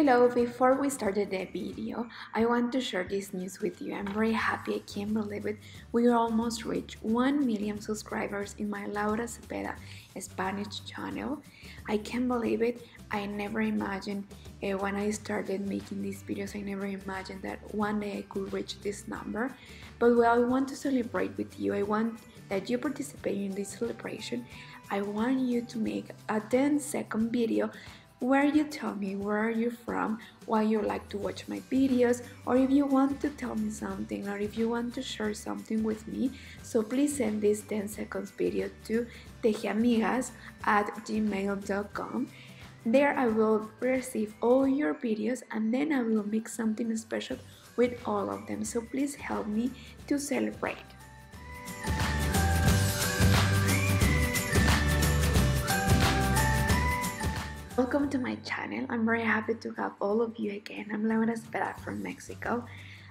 Hello, before we started the video, I want to share this news with you. I'm very happy, I can't believe it. We almost reached 1 million subscribers in my Laura Cepeda Spanish channel. I can't believe it. I never imagined when I started making these videos, I never imagined that one day I could reach this number. But well, I want to celebrate with you. I want that you participate in this celebration. I want you to make a 10-second video where you tell me where are you from, why you like to watch my videos, or if you want to tell me something, or if you want to share something with me. So please send this 10 seconds video to tejiamigas@gmail.com. There I will receive all your videos and then I will make something special with all of them. So please help me to celebrate. Welcome to my channel. I'm very happy to have all of you again. I'm Laura Cepeda from Mexico,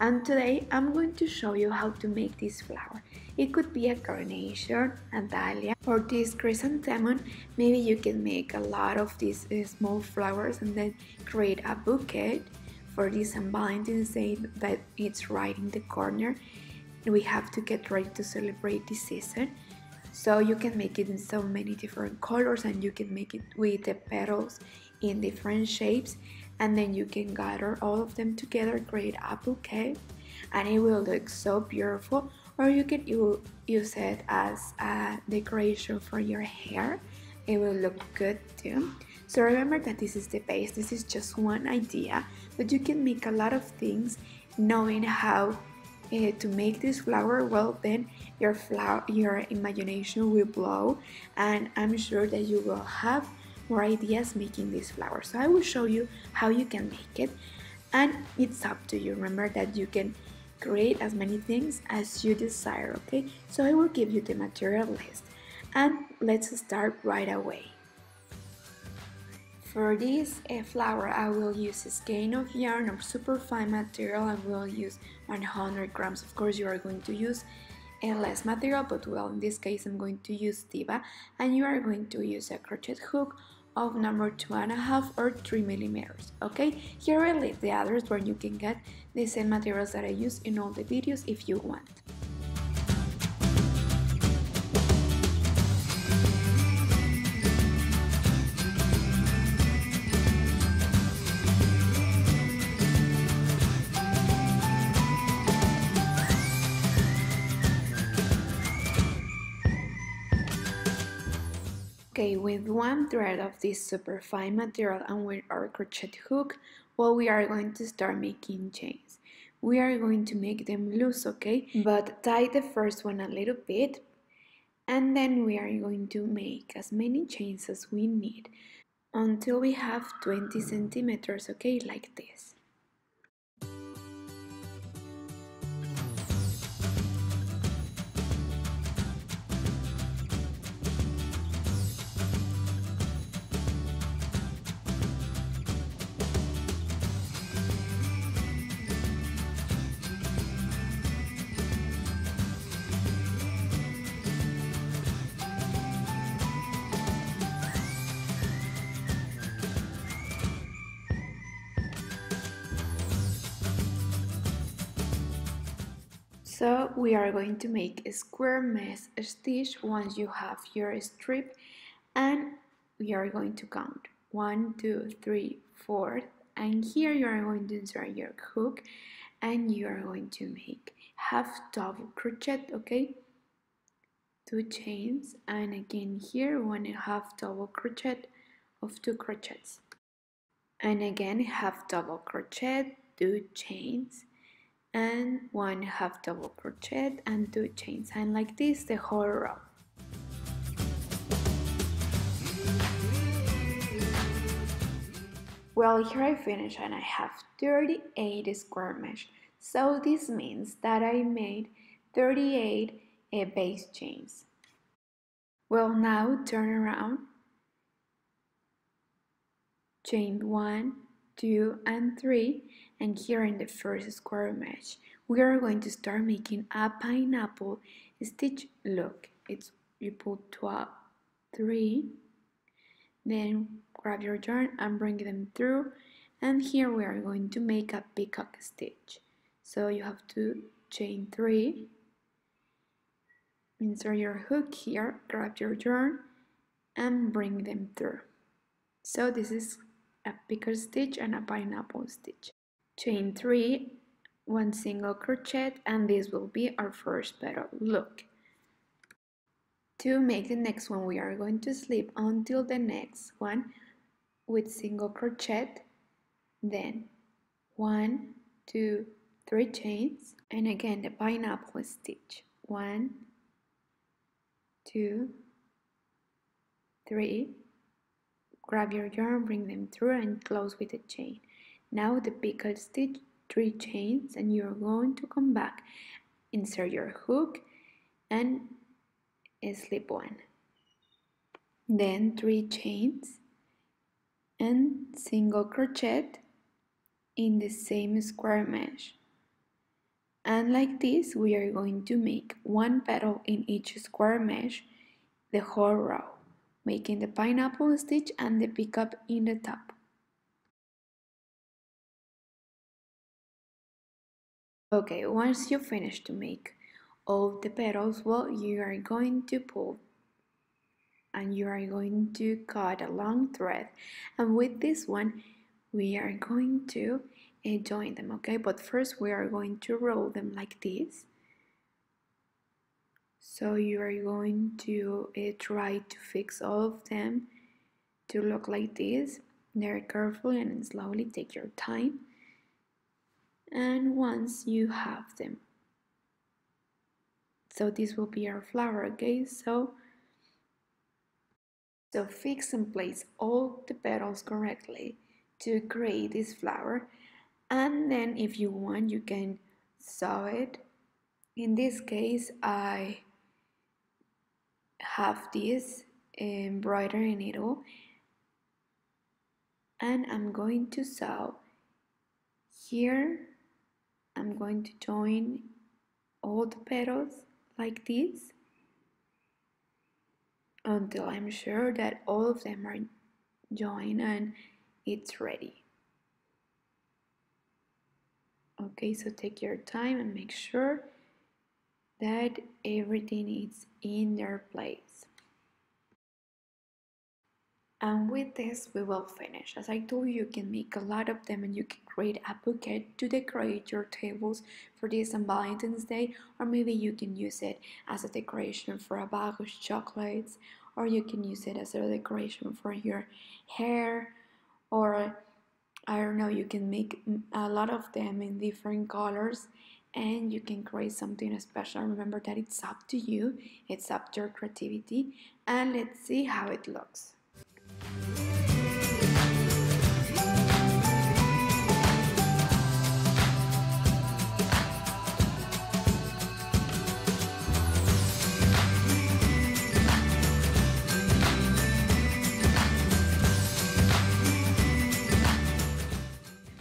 and today I'm going to show you how to make this flower. It could be a carnation, a dahlia, or this chrysanthemum. Maybe you can make a lot of these small flowers and then create a bouquet. For this St. Valentine's Day that it's right in the corner, we have to get ready to celebrate this season. So you can make it in so many different colors, and you can make it with the petals in different shapes, and then you can gather all of them together, create a bouquet, and it will look so beautiful. Or you can use it as a decoration for your hair. It will look good too. So remember that this is the base, this is just one idea, but you can make a lot of things knowing how to make this flower. Well, then your imagination will blow, and I'm sure that you will have more ideas making this flower. So I will show you how you can make it, and it's up to you. Remember that you can create as many things as you desire, okay? So I will give you the material list, and let's start right away. For this flower, I will use a skein of yarn or super fine material. I will use 100 grams. Of course, you are going to use less material, but well, in this case, I'm going to use Diva, and you are going to use a crochet hook of number 2.5 or 3 millimeters. Okay, here I leave the others where you can get the same materials that I use in all the videos if you want. Okay, with one thread of this super fine material and with our crochet hook, well, we are going to start making chains. We are going to make them loose, okay? But tie the first one a little bit, and then we are going to make as many chains as we need until we have 20 centimeters, okay, like this. So we are going to make a square mesh stitch once you have your strip, and we are going to count 1, 2, 3, 4, and here you are going to insert your hook, and you are going to make half double crochet, okay, 2 chains, and again here 1.5 double crochet of 2 crochets, and again half double crochet, 2 chains, and 1.5 double crochet and 2 chains, and like this the whole row. Well, here I finish and I have 38 square mesh, so this means that I made 38 base chains. Well, now turn around, chain 1, 2 and 3, and here in the first square mesh we are going to start making a pineapple stitch. Look, it's you put 12, 3, then grab your yarn and bring them through, And here we are going to make a peacock stitch. So you have to chain 3, insert your hook here, grab your yarn and bring them through. So this is a peacock stitch and a pineapple stitch. Chain 3, 1 single crochet, and this will be our first petal. Look. To make the next one, we are going to slip until the next one with single crochet, then 1, 2, 3 chains, and again the pineapple stitch. 1, 2, 3. Grab your yarn, bring them through, and close with a chain. Now the peacock stitch, 3 chains, and you're going to come back, insert your hook, and slip 1. Then 3 chains and single crochet in the same square mesh. And like this, we are going to make 1 petal in each square mesh the whole row, making the pineapple stitch and the peacock in the top. Okay, once you finish to make all the petals, well, you are going to pull and you are going to cut a long thread, and with this one we are going to join them, okay? But first we are going to roll them like this. So you are going to try to fix all of them to look like this. Very carefully and slowly, take your time. And once you have them, so this will be our flower, okay? So fix and place all the petals correctly to create this flower, and then if you want you can sew it. In this case I have this embroidery needle and I'm going to sew here. I'm going to join all the petals like this until I'm sure that all of them are joined and it's ready. Okay, so take your time and make sure that everything is in their place. And with this we will finish. As I told you, you can make a lot of them and you can create a bouquet to decorate your tables for this on Valentine's Day, or maybe you can use it as a decoration for a bag of chocolates, or you can use it as a decoration for your hair, or I don't know, you can make a lot of them in different colors and you can create something special. Remember that it's up to you, it's up to your creativity, and let's see how it looks.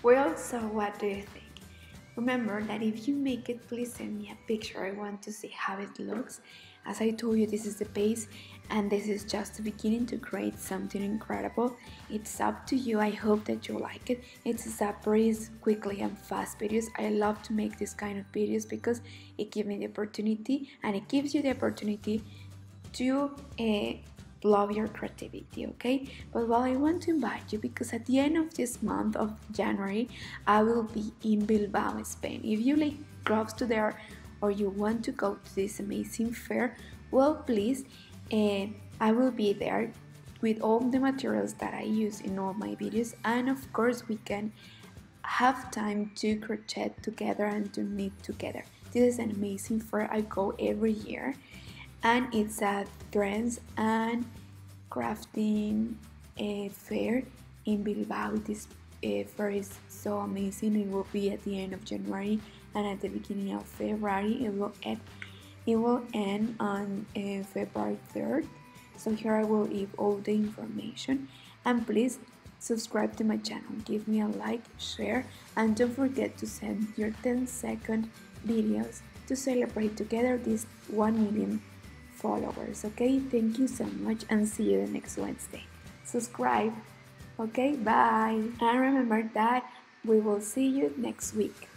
Well, so what do you think? Remember that if you make it, please send me a picture. I want to see how it looks. As I told you, this is the base and this is just the beginning to create something incredible. It's up to you. I hope that you like it. It's a breeze, quickly and fast videos. I love to make this kind of videos because it gives me the opportunity and it gives you the opportunity to love your creativity, okay? But well, I want to invite you because at the end of this month of January I will be in Bilbao, Spain. If you like gloves to there or you want to go to this amazing fair, well, please, I will be there with all the materials that I use in all my videos, and of course we can have time to crochet together and to knit together. This is an amazing fair. I go every year and it's a trends and crafting fair in Bilbao. This fair is so amazing. It will be at the end of January and at the beginning of February. It will end on February 3rd. So here I will leave all the information, and please subscribe to my channel, give me a like, share, and don't forget to send your 10-second videos to celebrate together these 1 million followers. Okay, thank you so much and see you the next Wednesday. Subscribe. Okay, bye. And remember that we will see you next week.